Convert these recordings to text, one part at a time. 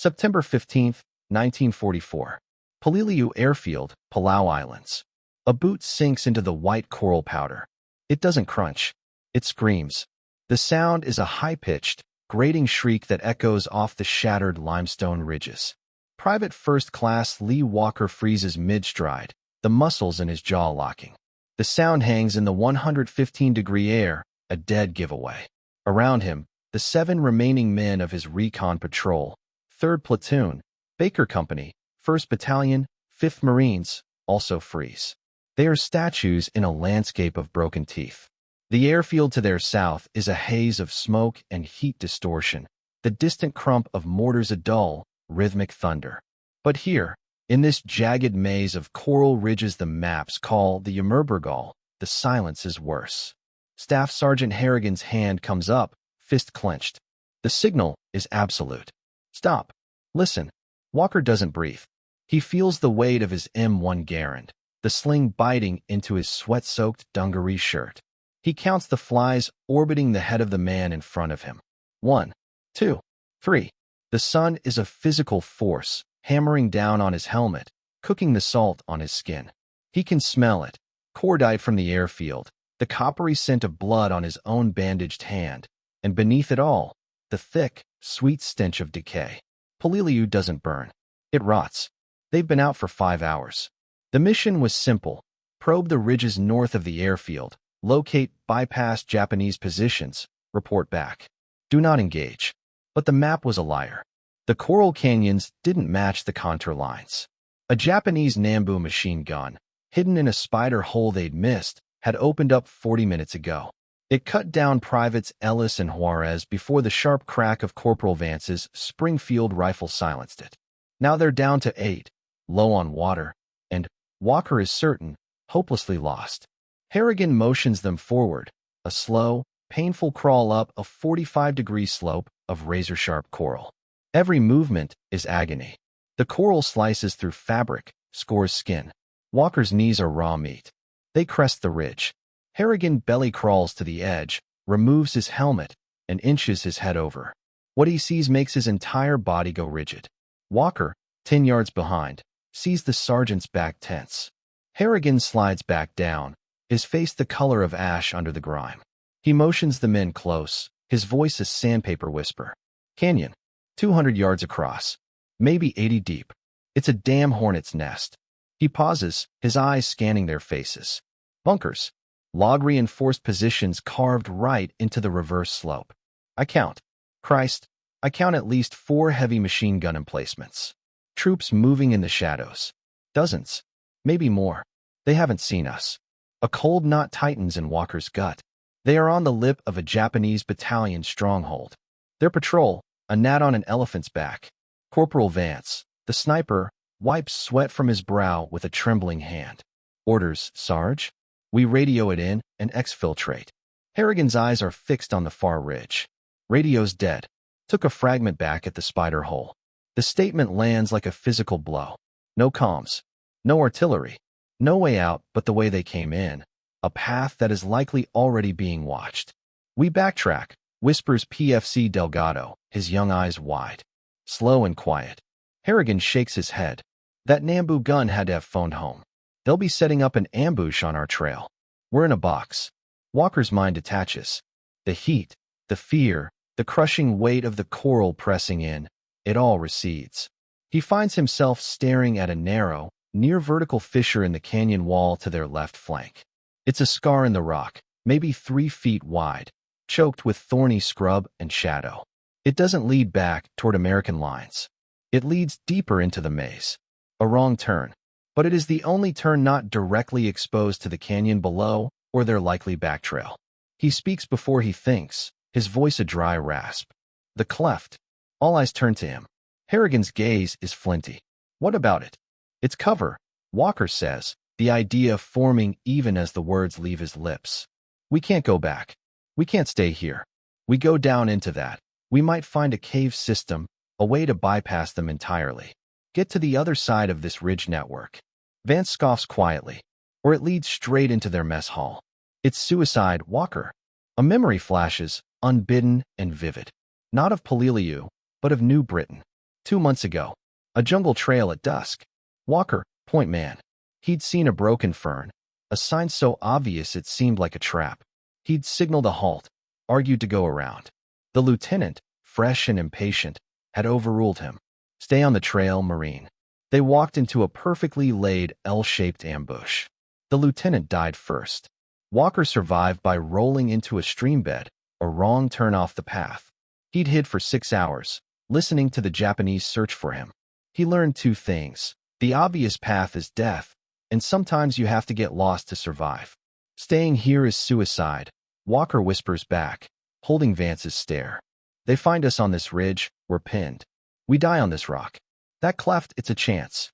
September 15, 1944. Peleliu Airfield, Palau Islands. A boot sinks into the white coral powder. It doesn't crunch. It screams. The sound is a high-pitched, grating shriek that echoes off the shattered limestone ridges. Private First Class Lee Walker freezes mid-stride, the muscles in his jaw locking. The sound hangs in the 115-degree air, a dead giveaway. Around him, the 7 remaining men of his recon patrol, 3rd Platoon, Baker Company, 1st Battalion, 5th Marines, also freeze. They are statues in a landscape of broken teeth. The airfield to their south is a haze of smoke and heat distortion, the distant crump of mortars a dull, rhythmic thunder. But here, in this jagged maze of coral ridges the maps call the Umurbrogol, the silence is worse. Staff Sergeant Harrigan's hand comes up, fist clenched. The signal is absolute. Stop. Listen. Walker doesn't breathe. He feels the weight of his M1 Garand, the sling biting into his sweat-soaked dungaree shirt. He counts the flies orbiting the head of the man in front of him. 1, 2, 3. The sun is a physical force, hammering down on his helmet, cooking the salt on his skin. He can smell it, cordite from the airfield, the coppery scent of blood on his own bandaged hand, and beneath it all, the thick, sweet stench of decay. Peleliu doesn't burn. It rots. They've been out for 5 hours. The mission was simple. Probe the ridges north of the airfield, locate bypass Japanese positions, report back. Do not engage. But the map was a liar. The coral canyons didn't match the contour lines. A Japanese Nambu machine gun, hidden in a spider hole they'd missed, had opened up 40 minutes ago. It cut down Privates Ellis and Juarez before the sharp crack of Corporal Vance's Springfield rifle silenced it. Now they're down to 8, low on water, and, Walker is certain, hopelessly lost. Harrigan motions them forward, a slow, painful crawl up a 45-degree slope of razor-sharp coral. Every movement is agony. The coral slices through fabric, scores skin. Walker's knees are raw meat. They crest the ridge. Harrigan belly crawls to the edge, removes his helmet, and inches his head over. What he sees makes his entire body go rigid. Walker, 10 yards behind, sees the sergeant's back tense. Harrigan slides back down, his face the color of ash under the grime. He motions the men close, his voice a sandpaper whisper. Canyon, 200 yards across, maybe 80 deep. It's a damn hornet's nest. He pauses, his eyes scanning their faces. Bunkers, log-reinforced positions carved right into the reverse slope. I count. Christ, I count at least 4 heavy machine gun emplacements. Troops moving in the shadows. Dozens, maybe more. They haven't seen us. A cold knot tightens in Walker's gut. They are on the lip of a Japanese battalion stronghold. Their patrol, a gnat on an elephant's back. Corporal Vance, the sniper, wipes sweat from his brow with a trembling hand. Orders, Sarge? We radio it in and exfiltrate. Harrigan's eyes are fixed on the far ridge. Radio's dead. Took a fragment back at the spider hole. The statement lands like a physical blow. No comms. No artillery. No way out but the way they came in. A path that is likely already being watched. We backtrack, whispers PFC Delgado, his young eyes wide. Slow and quiet. Harrigan shakes his head. That Nambu gun had to have phoned home. They'll be setting up an ambush on our trail. We're in a box. Walker's mind detaches. The heat, the fear, the crushing weight of the coral pressing in, it all recedes. He finds himself staring at a narrow, near-vertical fissure in the canyon wall to their left flank. It's a scar in the rock, maybe 3 feet wide, choked with thorny scrub and shadow. It doesn't lead back toward American lines. It leads deeper into the maze. A wrong turn. But it is the only turn not directly exposed to the canyon below or their likely backtrail. He speaks before he thinks, his voice a dry rasp. The cleft. All eyes turn to him. Harrigan's gaze is flinty. What about it? It's cover, Walker says, the idea forming even as the words leave his lips. We can't go back. We can't stay here. We go down into that. We might find a cave system, a way to bypass them entirely. Get to the other side of this ridge network. Vance scoffs quietly. Or it leads straight into their mess hall. It's suicide, Walker. A memory flashes, unbidden and vivid. Not of Peleliu, but of New Britain. 2 months ago. A jungle trail at dusk. Walker, point man. He'd seen a broken fern, a sign so obvious it seemed like a trap. He'd signaled a halt, argued to go around. The lieutenant, fresh and impatient, had overruled him. Stay on the trail, Marine. They walked into a perfectly laid L-shaped ambush. The lieutenant died first. Walker survived by rolling into a stream bed, a wrong turn off the path. He'd hid for 6 hours, listening to the Japanese search for him. He learned 2 things. The obvious path is death, and sometimes you have to get lost to survive. Staying here is suicide, Walker whispers back, holding Vance's stare. They find us on this ridge, we're pinned. We die on this rock. That cleft, it's a chance.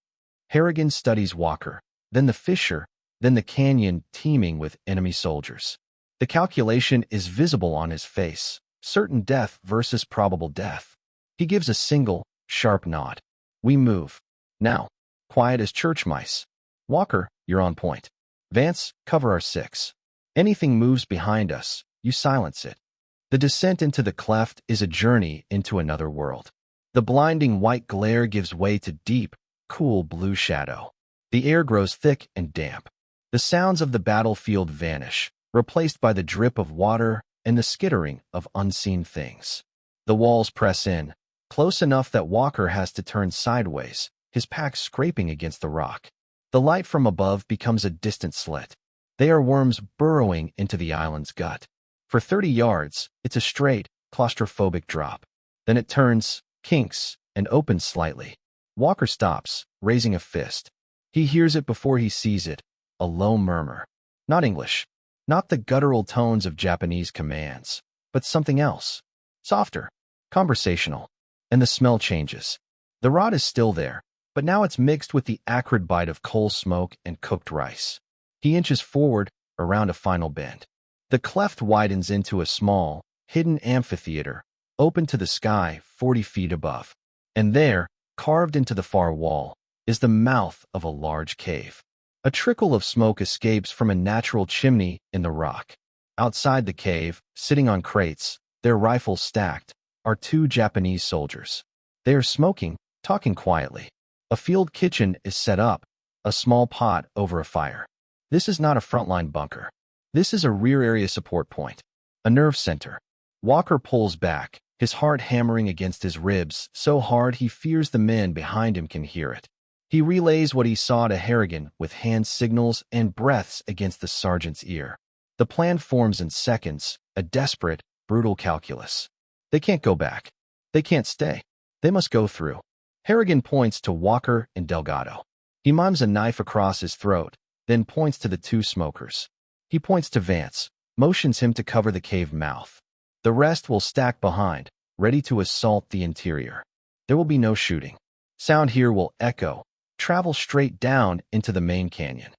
Harrigan studies Walker, then the fissure, then the canyon teeming with enemy soldiers. The calculation is visible on his face, certain death versus probable death. He gives a single, sharp nod. We move. Now. Quiet as church mice. Walker, you're on point. Vance, cover our 6. Anything moves behind us, you silence it. The descent into the cleft is a journey into another world. The blinding white glare gives way to deep, cool blue shadow. The air grows thick and damp. The sounds of the battlefield vanish, replaced by the drip of water and the skittering of unseen things. The walls press in, close enough that Walker has to turn sideways, his pack scraping against the rock. The light from above becomes a distant slit. They are worms burrowing into the island's gut. For 30 yards, it's a straight, claustrophobic drop. Then it turns, kinks, and opens slightly. Walker stops, raising a fist. He hears it before he sees it, a low murmur. Not English, not the guttural tones of Japanese commands, but something else. Softer, conversational. And the smell changes. The rot is still there, but now it's mixed with the acrid bite of coal smoke and cooked rice. He inches forward, around a final bend. The cleft widens into a small, hidden amphitheater, open to the sky 40 feet above. And there, carved into the far wall, is the mouth of a large cave. A trickle of smoke escapes from a natural chimney in the rock. Outside the cave, sitting on crates, their rifles stacked, are 2 Japanese soldiers. They are smoking, talking quietly. A field kitchen is set up, a small pot over a fire. This is not a frontline bunker. This is a rear area support point, a nerve center. Walker pulls back, his heart hammering against his ribs so hard he fears the men behind him can hear it. He relays what he saw to Harrigan with hand signals and breaths against the sergeant's ear. The plan forms in seconds, a desperate, brutal calculus. They can't go back. They can't stay. They must go through. Harrigan points to Walker and Delgado. He mimes a knife across his throat, then points to the 2 smokers. He points to Vance, motions him to cover the cave mouth. The rest will stack behind, ready to assault the interior. There will be no shooting. Sound here will echo, travel straight down into the main canyon.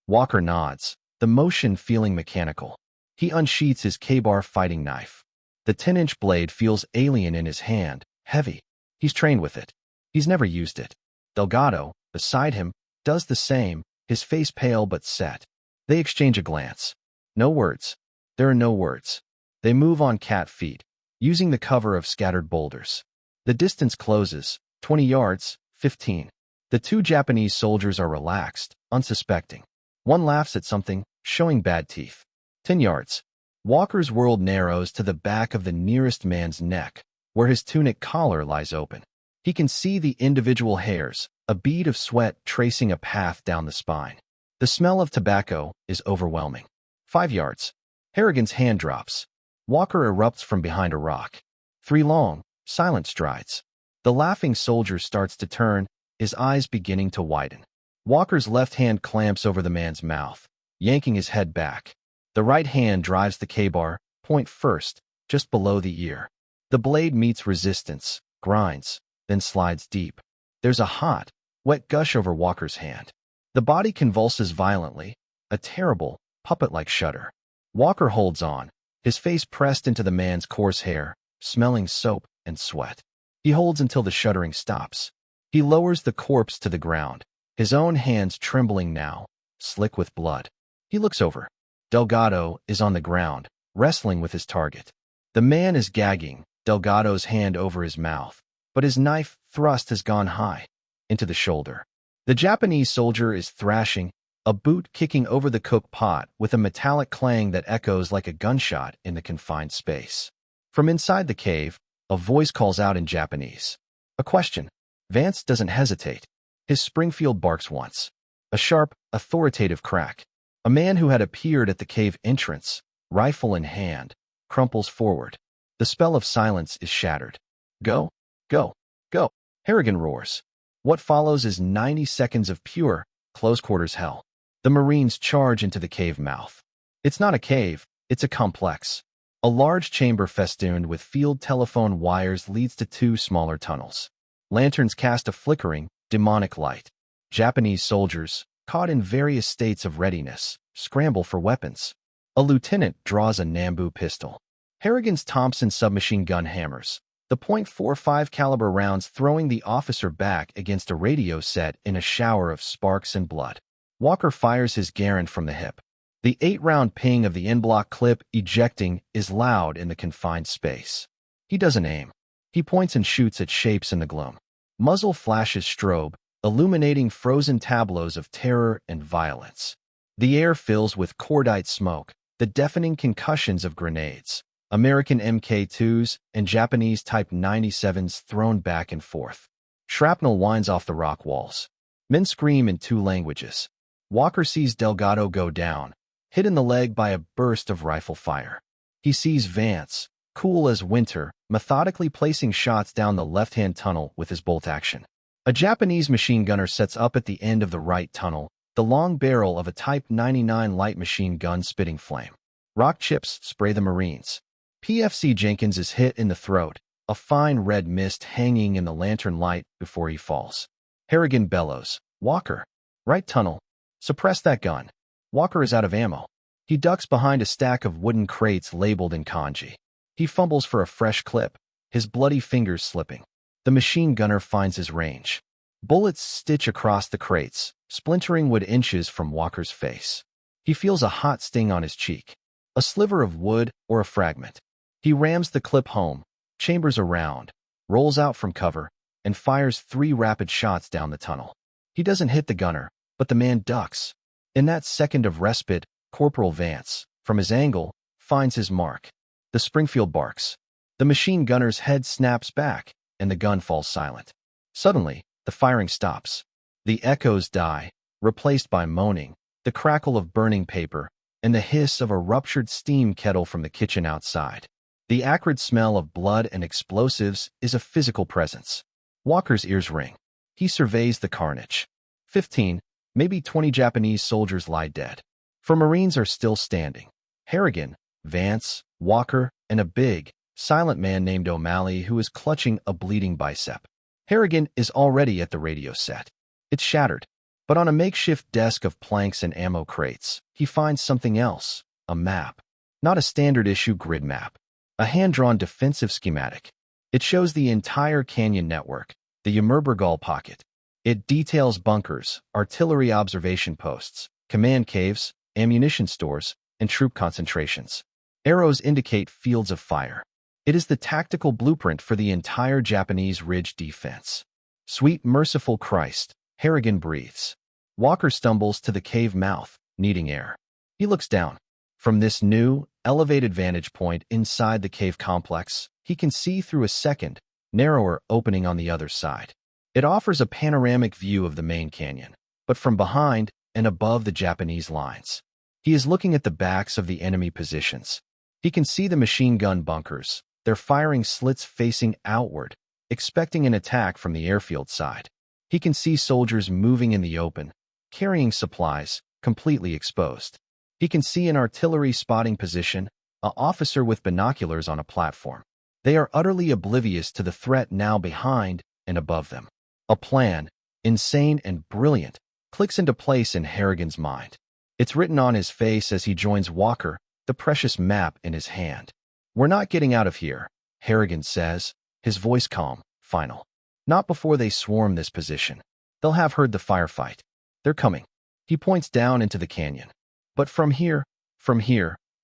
Walker nods, the motion feeling mechanical. He unsheaths his K-bar fighting knife. The 10-inch blade feels alien in his hand, heavy. He's trained with it. He's never used it. Delgado, beside him, does the same, his face pale but set. They exchange a glance. No words. There are no words. They move on cat feet, using the cover of scattered boulders. The distance closes, 20 yards, 15. The 2 Japanese soldiers are relaxed, unsuspecting. One laughs at something, showing bad teeth. 10 yards. Walker's world narrows to the back of the nearest man's neck, where his tunic collar lies open. He can see the individual hairs, a bead of sweat tracing a path down the spine. The smell of tobacco is overwhelming. 5 yards. Harrigan's hand drops. Walker erupts from behind a rock. 3 long, silent strides. The laughing soldier starts to turn, his eyes beginning to widen. Walker's left hand clamps over the man's mouth, yanking his head back. The right hand drives the K-bar, point first, just below the ear. The blade meets resistance, grinds, then slides deep. There's a hot, wet gush over Walker's hand. The body convulses violently, a terrible, puppet-like shudder. Walker holds on, his face pressed into the man's coarse hair, smelling soap and sweat. He holds until the shuddering stops. He lowers the corpse to the ground, his own hands trembling now, slick with blood. He looks over. Delgado is on the ground, wrestling with his target. The man is gagging, Delgado's hand over his mouth, but his knife thrust has gone high, into the shoulder. The Japanese soldier is thrashing, a boot kicking over the cook pot with a metallic clang that echoes like a gunshot in the confined space. From inside the cave, a voice calls out in Japanese. A question. Vance doesn't hesitate. His Springfield barks once. A sharp, authoritative crack. A man who had appeared at the cave entrance, rifle in hand, crumples forward. The spell of silence is shattered. Go, go, go, Harrigan roars. What follows is 90 seconds of pure, close-quarters hell. The Marines charge into the cave mouth. It's not a cave, it's a complex. A large chamber festooned with field telephone wires leads to two smaller tunnels. Lanterns cast a flickering, demonic light. Japanese soldiers, caught in various states of readiness, scramble for weapons. A lieutenant draws a Nambu pistol. Harrigan's Thompson submachine gun hammers, the .45 caliber rounds throwing the officer back against a radio set in a shower of sparks and blood. Walker fires his Garand from the hip. The 8-round ping of the en-bloc clip ejecting is loud in the confined space. He doesn't aim. He points and shoots at shapes in the gloom. Muzzle flashes strobe, illuminating frozen tableaus of terror and violence. The air fills with cordite smoke, the deafening concussions of grenades, American Mk2s and Japanese Type 97s thrown back and forth. Shrapnel winds off the rock walls. Men scream in two languages. Walker sees Delgado go down, hit in the leg by a burst of rifle fire. He sees Vance, cool as winter, methodically placing shots down the left-hand tunnel with his bolt action. A Japanese machine gunner sets up at the end of the right tunnel, the long barrel of a Type 99 light machine gun spitting flame. Rock chips spray the Marines. PFC Jenkins is hit in the throat, a fine red mist hanging in the lantern light before he falls. Harrigan bellows, "Walker! Right tunnel! Suppress that gun!" Walker is out of ammo. He ducks behind a stack of wooden crates labeled in kanji. He fumbles for a fresh clip, his bloody fingers slipping. The machine gunner finds his range. Bullets stitch across the crates, splintering wood inches from Walker's face. He feels a hot sting on his cheek. A sliver of wood or a fragment. He rams the clip home, chambers around, rolls out from cover, and fires 3 rapid shots down the tunnel. He doesn't hit the gunner, but the man ducks. In that second of respite, Corporal Vance, from his angle, finds his mark. The Springfield barks. The machine gunner's head snaps back, and the gun falls silent. Suddenly, the firing stops. The echoes die, replaced by moaning, the crackle of burning paper, and the hiss of a ruptured steam kettle from the kitchen outside. The acrid smell of blood and explosives is a physical presence. Walker's ears ring. He surveys the carnage. 15, maybe 20 Japanese soldiers lie dead. 4 Marines are still standing. Harrigan, Vance, Walker, and a big, silent man named O'Malley who is clutching a bleeding bicep. Harrigan is already at the radio set. It's shattered, but on a makeshift desk of planks and ammo crates, he finds something else, a map. Not a standard-issue grid map. A hand-drawn defensive schematic. It shows the entire canyon network, the Umurbrogol Pocket. It details bunkers, artillery observation posts, command caves, ammunition stores, and troop concentrations. Arrows indicate fields of fire. It is the tactical blueprint for the entire Japanese ridge defense. Sweet merciful Christ, Harrigan breathes. Walker stumbles to the cave mouth, needing air. He looks down. From this new, elevated vantage point inside the cave complex, he can see through a second, narrower opening on the other side. It offers a panoramic view of the main canyon, but from behind and above the Japanese lines. He is looking at the backs of the enemy positions. He can see the machine gun bunkers, their firing slits facing outward, expecting an attack from the airfield side. He can see soldiers moving in the open, carrying supplies, completely exposed. He can see an artillery spotting position, an officer with binoculars on a platform. They are utterly oblivious to the threat now behind and above them. A plan, insane and brilliant, clicks into place in Harrigan's mind. It's written on his face as he joins Walker, the precious map in his hand. "We're not getting out of here," Harrigan says, his voice calm, final. "Not before they swarm this position. They'll have heard the firefight. They're coming." He points down into the canyon. "But from here,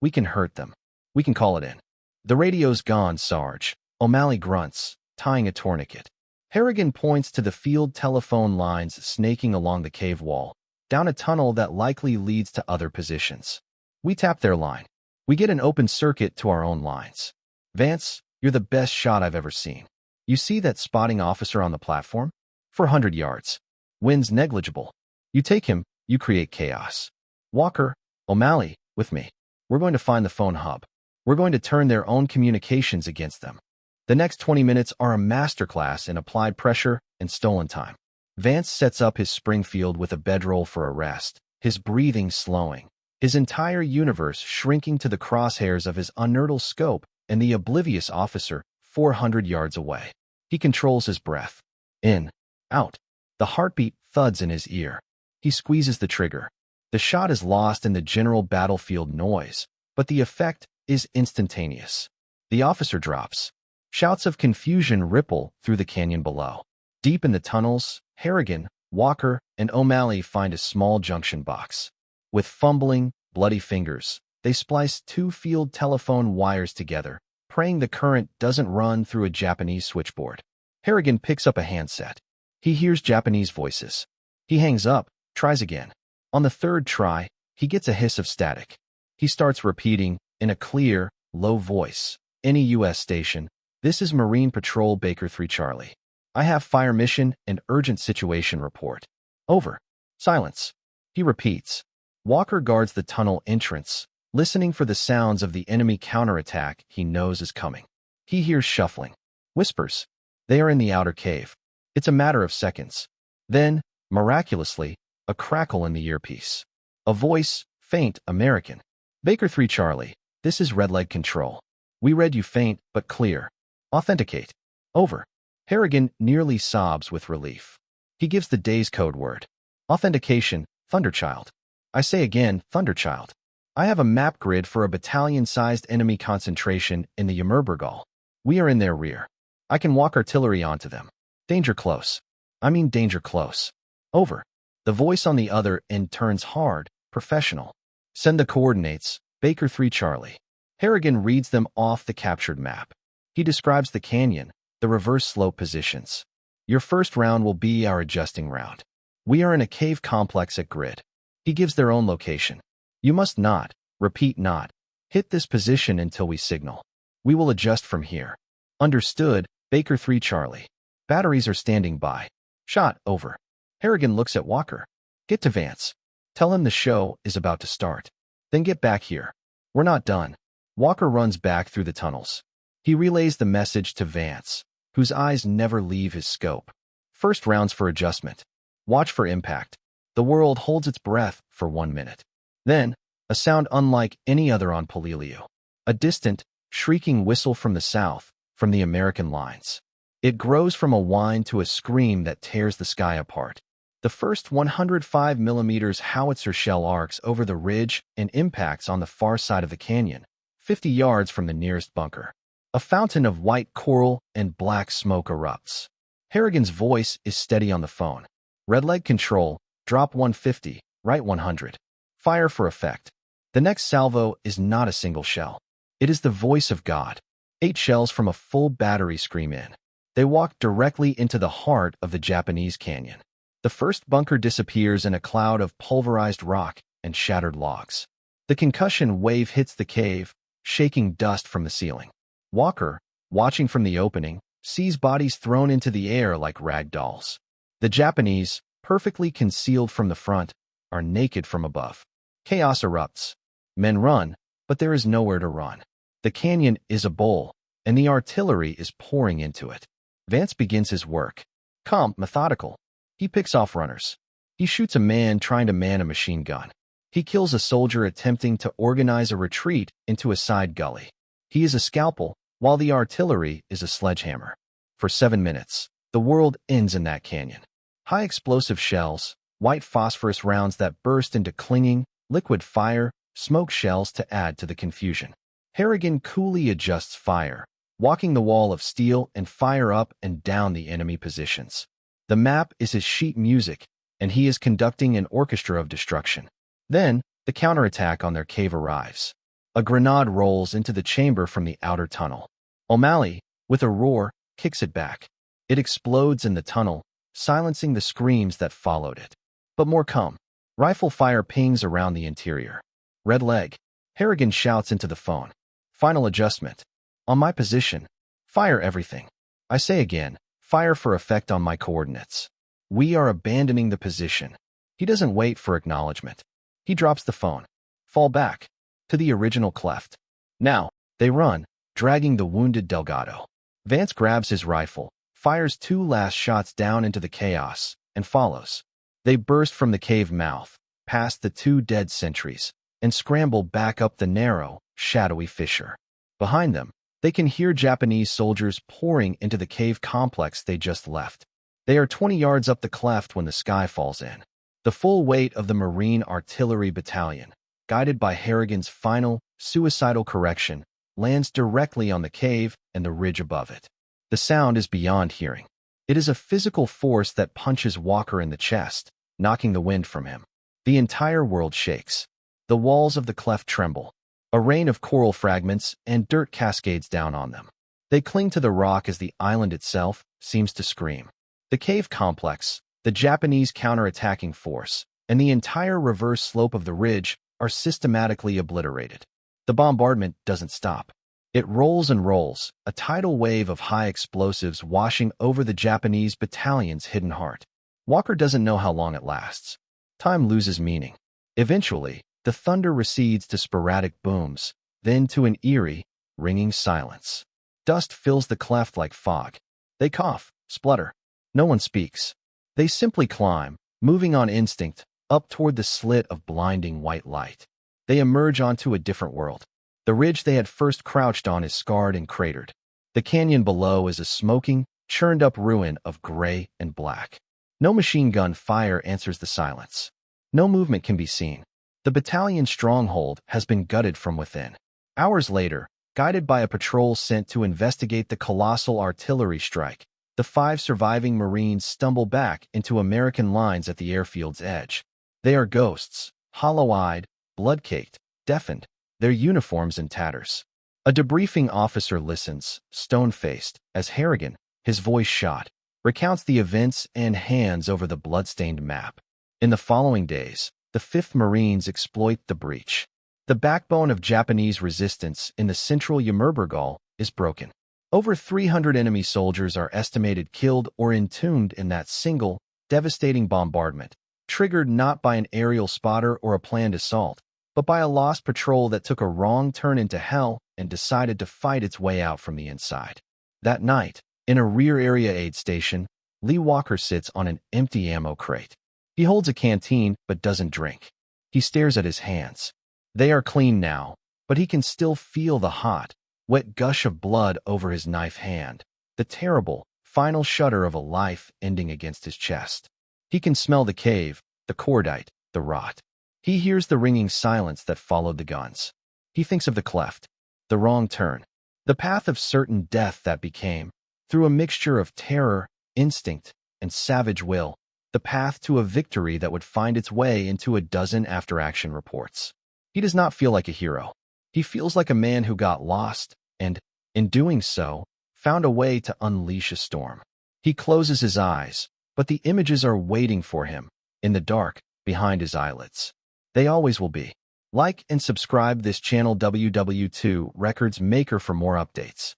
we can hurt them. We can call it in." "The radio's gone, Sarge," O'Malley grunts, tying a tourniquet. Harrigan points to the field telephone lines snaking along the cave wall, down a tunnel that likely leads to other positions. We tap their line. We get an open circuit to our own lines. Vance, you're the best shot I've ever seen. You see that spotting officer on the platform? 400 yards. Wind's negligible. You take him, you create chaos. Walker, O'Malley, with me. We're going to find the phone hub. We're going to turn their own communications against them. The next 20 minutes are a masterclass in applied pressure and stolen time. Vance sets up his Springfield with a bedroll for a rest, his breathing slowing, his entire universe shrinking to the crosshairs of his unertal scope and the oblivious officer 400 yards away. He controls his breath. In, out. The heartbeat thuds in his ear. He squeezes the trigger. The shot is lost in the general battlefield noise, but the effect is instantaneous. The officer drops. Shouts of confusion ripple through the canyon below. Deep in the tunnels, Harrigan, Walker, and O'Malley find a small junction box. With fumbling, bloody fingers, they splice two field telephone wires together, praying the current doesn't run through a Japanese switchboard. Harrigan picks up a handset. He hears Japanese voices. He hangs up, tries again. On the third try, he gets a hiss of static. He starts repeating, in a clear, low voice, "Any U.S. station. This is Marine Patrol Baker 3 Charlie. I have fire mission and urgent situation report. Over." Silence. He repeats. Walker guards the tunnel entrance, listening for the sounds of the enemy counterattack he knows is coming. He hears shuffling. Whispers. They are in the outer cave. It's a matter of seconds. Then, miraculously, a crackle in the earpiece. A voice, faint, American. "Baker 3 Charlie, this is Red Leg Control. We read you faint, but clear. Authenticate." Over. Harrigan nearly sobs with relief. He gives the day's code word. Authentication, Thunderchild. I say again, Thunderchild. I have a map grid for a battalion-sized enemy concentration in the Umurbrogol. We are in their rear. I can walk artillery onto them. Danger close. I mean danger close. Over. The voice on the other end turns hard, professional. Send the coordinates, Baker 3 Charlie. Harrigan reads them off the captured map. He describes the canyon, the reverse slope positions. Your first round will be our adjusting round. We are in a cave complex at grid. He gives their own location. You must not, repeat not, hit this position until we signal. We will adjust from here. Understood, Baker 3 Charlie. Batteries are standing by. Shot, over. Harrigan looks at Walker. Get to Vance. Tell him the show is about to start. Then get back here. We're not done. Walker runs back through the tunnels. He relays the message to Vance, whose eyes never leave his scope. First rounds for adjustment. Watch for impact. The world holds its breath for 1 minute. Then, a sound unlike any other on Peleliu. A distant, shrieking whistle from the south, from the American lines. It grows from a whine to a scream that tears the sky apart. The first 105 mm howitzer shell arcs over the ridge and impacts on the far side of the canyon, 50 yards from the nearest bunker. A fountain of white coral and black smoke erupts. Harrigan's voice is steady on the phone. Red Leg Control, drop 150, right 100. Fire for effect. The next salvo is not a single shell. It is the voice of God. 8 shells from a full battery scream in. They walk directly into the heart of the Japanese canyon. The first bunker disappears in a cloud of pulverized rock and shattered logs. The concussion wave hits the cave, shaking dust from the ceiling. Walker, watching from the opening, sees bodies thrown into the air like rag dolls. The Japanese, perfectly concealed from the front, are naked from above. Chaos erupts. Men run, but there is nowhere to run. The canyon is a bowl, and the artillery is pouring into it. Vance begins his work. Calm, methodical. He picks off runners. He shoots a man trying to man a machine gun. He kills a soldier attempting to organize a retreat into a side gully. He is a scalpel, while the artillery is a sledgehammer. For 7 minutes, the world ends in that canyon. High explosive shells, white phosphorus rounds that burst into clinging, liquid fire, smoke shells to add to the confusion. Harrigan coolly adjusts fire, walking the wall of steel and fire up and down the enemy positions. The map is his sheet music, and he is conducting an orchestra of destruction. Then, the counterattack on their cave arrives. A grenade rolls into the chamber from the outer tunnel. O'Malley, with a roar, kicks it back. It explodes in the tunnel, silencing the screams that followed it. But more come. Rifle fire pings around the interior. Red leg. Harrigan shouts into the phone. Final adjustment. On my position. Fire everything. I say again, fire for effect on my coordinates. We are abandoning the position. He doesn't wait for acknowledgement. He drops the phone. Fall back. To the original cleft. Now, they run, dragging the wounded Delgado. Vance grabs his rifle, fires 2 last shots down into the chaos, and follows. They burst from the cave mouth, past the 2 dead sentries, and scramble back up the narrow, shadowy fissure. Behind them, they can hear Japanese soldiers pouring into the cave complex they just left. They are 20 yards up the cleft when the sky falls in. The full weight of the Marine Artillery Battalion, guided by Harrigan's final, suicidal correction, lands directly on the cave and the ridge above it. The sound is beyond hearing. It is a physical force that punches Walker in the chest, knocking the wind from him. The entire world shakes. The walls of the cleft tremble. A rain of coral fragments and dirt cascades down on them. They cling to the rock as the island itself seems to scream. The cave complex, the Japanese counterattacking force, and the entire reverse slope of the ridge are systematically obliterated. The bombardment doesn't stop. It rolls and rolls, a tidal wave of high explosives washing over the Japanese battalion's hidden heart. Walker doesn't know how long it lasts. Time loses meaning. Eventually, the thunder recedes to sporadic booms, then to an eerie, ringing silence. Dust fills the cleft like fog. They cough, splutter. No one speaks. They simply climb, moving on instinct, up toward the slit of blinding white light. They emerge onto a different world. The ridge they had first crouched on is scarred and cratered. The canyon below is a smoking, churned-up ruin of gray and black. No machine gun fire answers the silence. No movement can be seen. The battalion's stronghold has been gutted from within. Hours later, guided by a patrol sent to investigate the colossal artillery strike, the 5 surviving Marines stumble back into American lines at the airfield's edge. They are ghosts, hollow-eyed, blood-caked, deafened, their uniforms in tatters. A debriefing officer listens, stone-faced, as Harrigan, his voice shot, recounts the events and hands over the blood-stained map. In the following days, the 5th Marines exploit the breach. The backbone of Japanese resistance in the central Umurbrogol is broken. Over 300 enemy soldiers are estimated killed or entombed in that single, devastating bombardment, triggered not by an aerial spotter or a planned assault, but by a lost patrol that took a wrong turn into hell and decided to fight its way out from the inside. That night, in a rear area aid station, Lee Walker sits on an empty ammo crate. He holds a canteen but doesn't drink. He stares at his hands. They are clean now, but he can still feel the hot, wet gush of blood over his knife hand, the terrible, final shudder of a life ending against his chest. He can smell the cave, the cordite, the rot. He hears the ringing silence that followed the guns. He thinks of the cleft, the wrong turn, the path of certain death that became, through a mixture of terror, instinct, and savage will, the path to a victory that would find its way into a dozen after-action reports. He does not feel like a hero. He feels like a man who got lost and, in doing so, found a way to unleash a storm. He closes his eyes, but the images are waiting for him, in the dark, behind his eyelids. They always will be. Like and subscribe this channel WWII Records Maker for more updates.